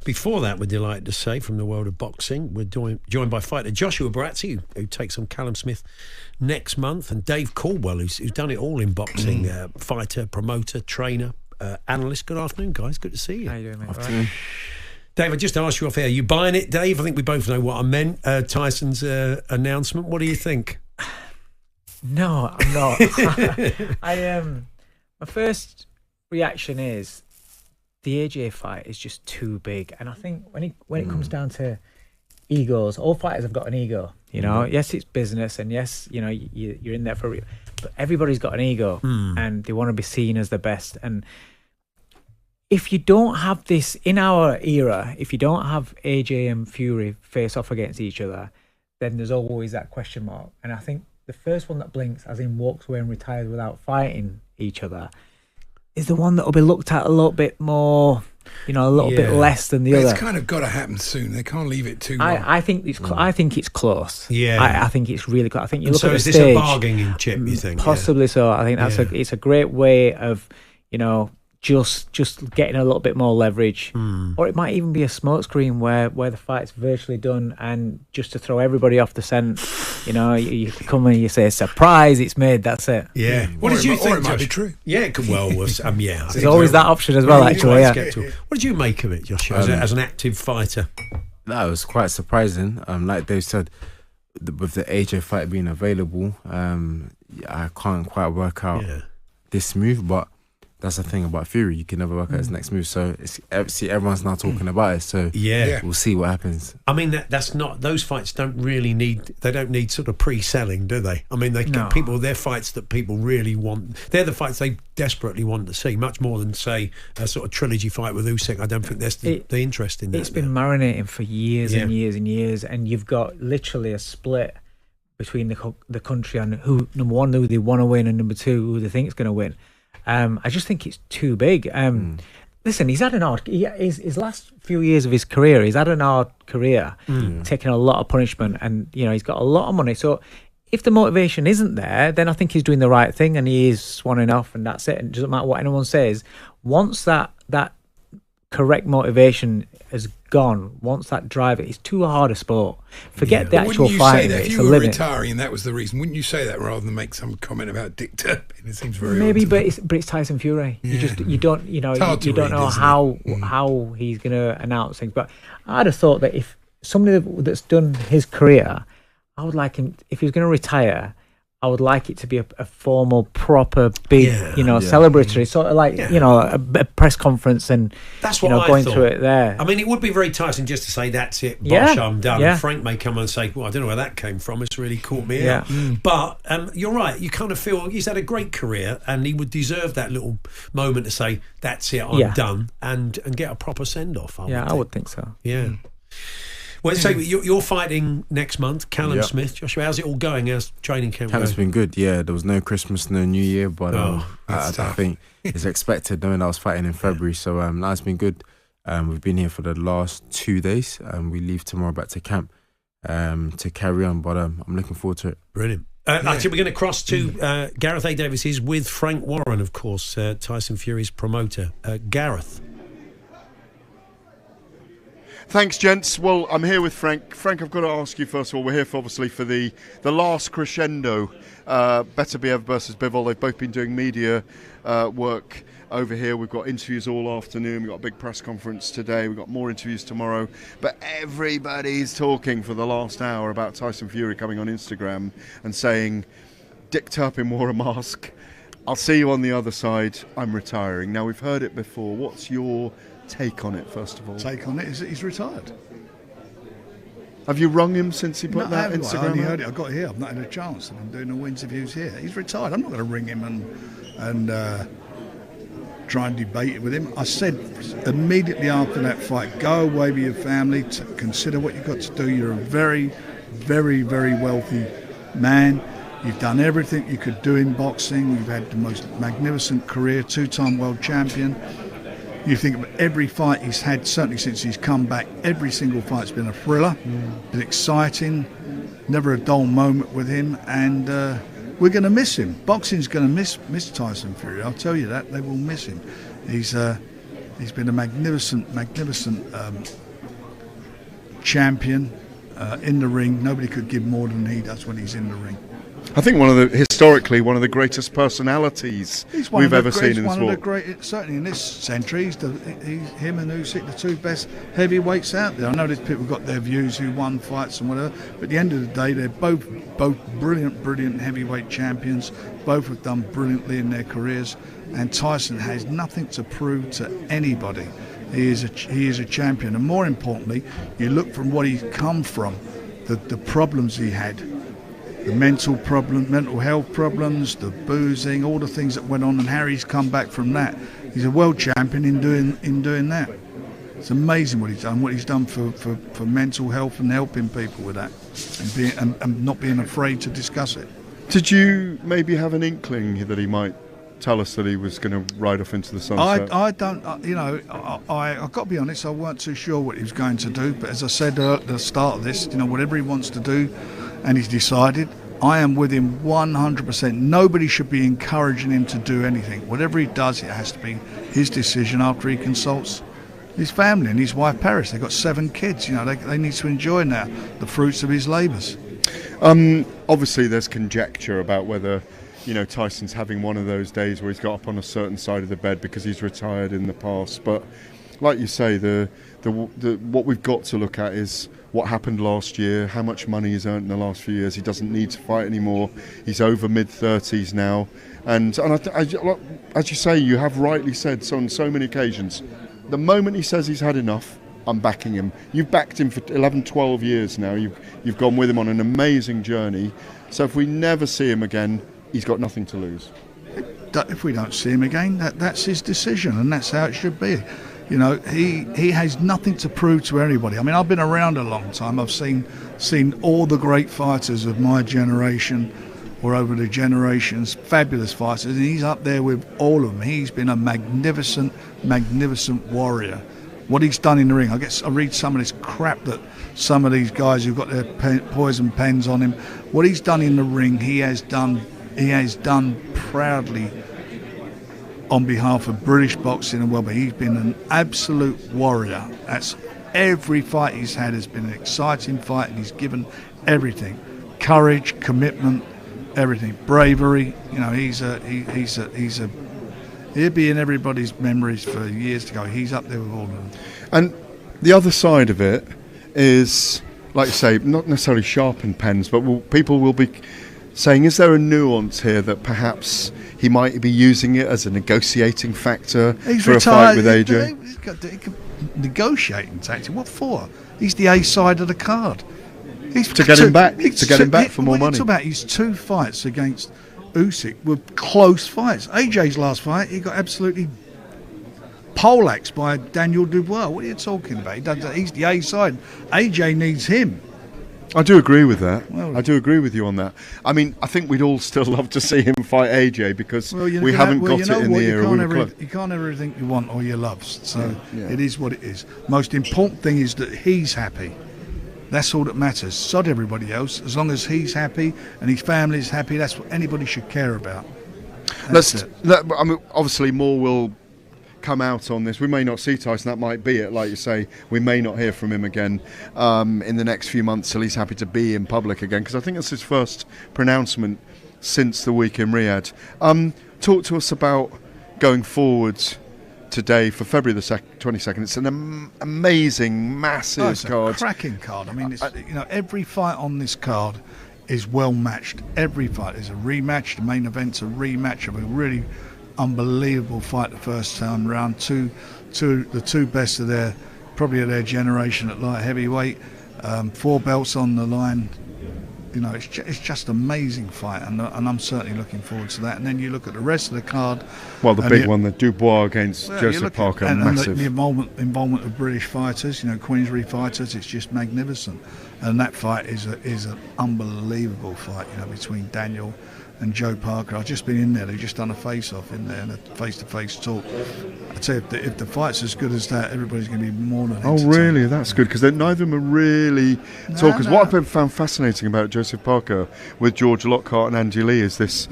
Before that, we're delighted to say, from the world of boxing, we're joined by fighter Joshua Barazzi, who takes on Callum Smith next month, and Dave Caldwell, who's done it all in boxing, fighter, promoter, trainer, analyst. Good afternoon, guys. Good to see you. How you doing, mate? Afternoon. Dave, I just asked you off air, are you buying it, Dave? I think we both know what I meant. Tyson's announcement. What do you think? No, I'm not. My first reaction is the AJ fight is just too big, and I think when it comes down to egos, all fighters have got an ego. You know, yes, it's business, and yes, you know, you're in there for, but everybody's got an ego, and they want to be seen as the best. And if you don't have this in our era, if you don't have AJ and Fury face off against each other, then there's always that question mark. And I think the first one that blinks, as in walks away and retires without fighting each other, is the one that will be looked at a little bit more, you know, a little bit less than the other. It's kind of got to happen soon. They can't leave it too long. I think it's I think it's close. Yeah, I think it's really close. I think you look at the is stage. This a bargaining chip, you think? Possibly so. I think that's it's a great way of, you know, just getting a little bit more leverage, or it might even be a smokescreen where the fight's virtually done, and just to throw everybody off the scent, you know, you come and you say surprise, it's made. That's it. Yeah. What did you think? Or it might be true. Yeah, it could well was. Yeah, there's always that option as well. Actually, yeah. What did you make of it, Joshua, as an active fighter? That was quite surprising. Like Dave said, with the AJ fight being available, I can't quite work out this move, but that's the thing about Fury. You can never work out his next move. So everyone's now talking about it. So we'll see what happens. I mean, that's not, those fights don't really need sort of pre-selling, do they? I mean, they're fights that people really want. They're the fights they desperately want to see, much more than, say, a sort of trilogy fight with Usyk. I don't think there's the interest in that. It's been marinating for years and years and years, and you've got literally a split between the country on who, number one, who they want to win, and number two, who they think is going to win. I just think it's too big. Listen, he's had his last few years of his career, he's had an hard career, taking a lot of punishment, and you know, he's got a lot of money. So if the motivation isn't there, then I think he's doing the right thing, and he is swanning off, and that's it. And it doesn't matter what anyone says. Once that correct motivation has gone, once that drive, it's too hard a sport. Forget the actual fighting. If you were retiring and that was the reason, wouldn't you say that rather than make some comment about Dick Turpin? It seems very maybe, but it's Tyson Fury. Yeah. You don't know how he's going to announce things. But I'd have thought that if somebody that's done his career, I would like him, if he was going to retire, I would like it to be a formal, proper, big, celebratory, sort of like, you know, a press conference, and that's what going through it there. I mean, it would be very Tyson just to say, that's it, bosh, I'm done. Yeah. Frank may come and say, well, I don't know where that came from, it's really caught me out. But you're right, you kind of feel he's had a great career, and he would deserve that little moment to say, that's it, I'm done, and get a proper send-off. I would think so. Yeah. Well, so you're fighting next month, Callum Smith. Joshua, how's it all going? How's training camp going? It's been good, yeah. There was no Christmas, no New Year, but I think it's expected, knowing I was fighting in February. So now it's been good. We've been here for the last 2 days. We leave tomorrow back to camp to carry on, but I'm looking forward to it. Brilliant. Actually, we're going to cross to Gareth A Davies. He's with Frank Warren, of course, Tyson Fury's promoter. Gareth. Thanks, gents. Well, I'm here with Frank. Frank, I've got to ask you, first of all, we're here obviously for the last crescendo, Beterbiev versus Bivol. They've both been doing media work over here. We've got interviews all afternoon. We've got a big press conference today. We've got more interviews tomorrow. But everybody's talking for the last hour about Tyson Fury coming on Instagram and saying, Dick Turpin wore a mask. I'll see you on the other side. I'm retiring. Now, we've heard it before. What's your take on it, first of all? Take on it is that he's retired. Have you rung him since he put that Instagram I only out? heard it. I got here. I've not had a chance. I'm doing all interviews here. He's retired. I'm not going to ring him and try and debate it with him. I said immediately after that fight, go away with your family, consider what you've got to do. You're a very, very, very wealthy man. You've done everything you could do in boxing. You've had the most magnificent career, 2-time world champion. You think of every fight he's had, certainly since he's come back, every single fight's been a thriller, been exciting, never a dull moment with him, and we're going to miss him. Boxing's going to miss Tyson Fury, I'll tell you that. They will miss him. He's He's been a magnificent champion in the ring. Nobody could give more than he does when he's in the ring. I think historically one of the greatest personalities we've ever seen in the sport. Certainly in this century, he's him and Usyk, the two best heavyweights out there. I know there's people got their views who won fights and whatever, but at the end of the day, they're both brilliant heavyweight champions. Both have done brilliantly in their careers, and Tyson has nothing to prove to anybody. He is a champion, and more importantly, you look from what he's come from, the problems he had. The mental health problems, the boozing, all the things that went on, and Harry's come back from that. He's a world champion in doing that. It's amazing what he's done for mental health and helping people with that, and not being afraid to discuss it. Did you maybe have an inkling that he might tell us that he was going to ride off into the sunset? I've got to be honest, I weren't too sure what he was going to do, but as I said at the start of this, whatever he wants to do, and he's decided, I am with him 100%. Nobody should be encouraging him to do anything. Whatever he does, it has to be his decision after he consults his family and his wife Paris. They've got 7 kids. They need to enjoy now the fruits of his labours. Obviously, there's conjecture about whether Tyson's having one of those days where he's got up on a certain side of the bed because he's retired in the past. But like you say, the what we've got to look at is what happened last year, how much money he's earned in the last few years. He doesn't need to fight anymore. He's over mid-30s now. And as you say, you have rightly said on so many occasions, the moment he says he's had enough, I'm backing him. You've backed him for 11, 12 years now. You've gone with him on an amazing journey. So if we never see him again, he's got nothing to lose. If we don't see him again, that's his decision, and that's how it should be. He has nothing to prove to anybody. I mean, I've been around a long time. I've seen all the great fighters of my generation or over the generations, fabulous fighters, and he's up there with all of them. He's been a magnificent warrior. What he's done in the ring, I read some of this crap that some of these guys who've got their poison pens on him. What he's done in the ring, he has done proudly on behalf of British boxing and well, but he's been an absolute warrior. That's every fight he's had has been an exciting fight, and he's given everything: courage, commitment, everything, bravery. He'll be in everybody's memories for years to go. He's up there with all of them. And the other side of it is, like you say, not necessarily sharpened pens, but people will be saying, is there a nuance here that perhaps he might be using it as a negotiating factor for a fight with AJ? Negotiating tactic? What for? He's the A side of the card. To get him back for more money. About his 2 fights against Usyk were close fights. AJ's last fight, he got absolutely poleaxed by Daniel Dubois. What are you talking about? He's the A side. AJ needs him. I do agree with that. I do agree with you on that. I mean, I think we'd all still love to see him fight AJ because we haven't got it in the era. You can't have everything you want or you love. So it is what it is. Most important thing is that he's happy. That's all that matters. Sod everybody else. As long as he's happy and his family's happy, that's what anybody should care about. Obviously, more will come out on this. We may not see Tyson. That might be it. Like you say, we may not hear from him again in the next few months till he's happy to be in public again, because I think it's his first pronouncement since the week in Riyadh. Talk to us about going forwards today for February the 22nd. It's an amazing, massive card. A cracking card. I mean, every fight on this card is well matched. Every fight is a rematch. The main event's a rematch of a really unbelievable fight the first time round. The two best of their generation at light heavyweight. 4 belts on the line. It's just an amazing fight, and I'm certainly looking forward to that. And then you look at the rest of the card. Well, the big one, the Dubois against Joseph Parker, massive. And the involvement of British fighters, Queensberry fighters. It's just magnificent. And that fight is an unbelievable fight, between Daniel and Joe Parker. I've just been in there. They've just done a face-off in there and a face-to-face talk. I tell you, if the fight's as good as that, everybody's going to be more than entertained. Oh, really? That's good, because neither of them are really talkers. What I've found fascinating about Joseph Parker with George Lockhart and Andy Lee is this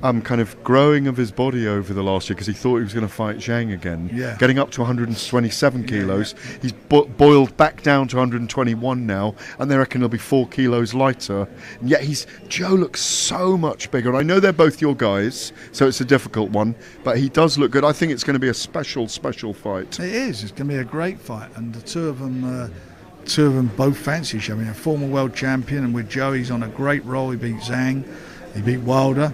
kind of growing of his body over the last year because he thought he was going to fight Zhang again. Yeah. Getting up to 127 kilos. He's boiled back down to 121 now, and they reckon he'll be 4 kilos lighter. And yet Joe looks so much bigger. And I know they're both your guys, so it's a difficult one, but he does look good. I think it's going to be a special fight. It is. It's going to be a great fight, and the two of them both fancy each other. I mean, a former world champion, and with Joe, he's on a great roll. He beat Zhang, he beat Wilder.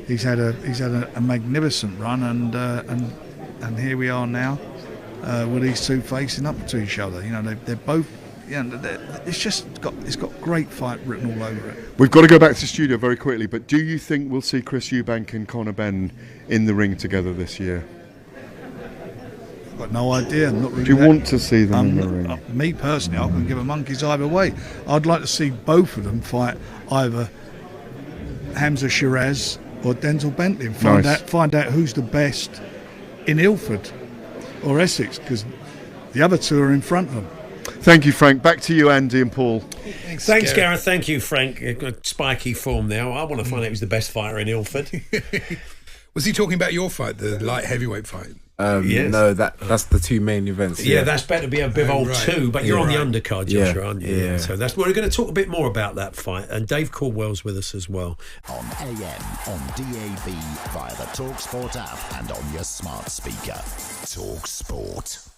He's had a magnificent run, and here we are now with these two facing up to each other. You know, they're both. It's got great fight written all over it. We've got to go back to the studio very quickly, but do you think we'll see Chris Eubank and Conor Benn in the ring together this year? I've got no idea. I'm not really do you want to see them in the ring? Me personally, I can give a monkeys either way. I'd like to see both of them fight either Hamza Shiraz or Denzel Bentley and find out who's the best in Ilford or Essex, because the other two are in front of them. Thank you, Frank. Back to you, Andy and Paul. Thanks, Gareth. Thank you, Frank. Spiky form now. I want to find out who's the best fighter in Ilford. Was he talking about your fight, the light heavyweight fight? Yes. No, that's the two main events. Yeah, that's better to be a Bivol right. too, but you're on the undercard, Joshua, aren't you? Yeah. So we're going to talk a bit more about that fight, and Dave Caldwell's with us as well. On AM, on DAB, via the talkSPORT app and on your smart speaker. talkSPORT.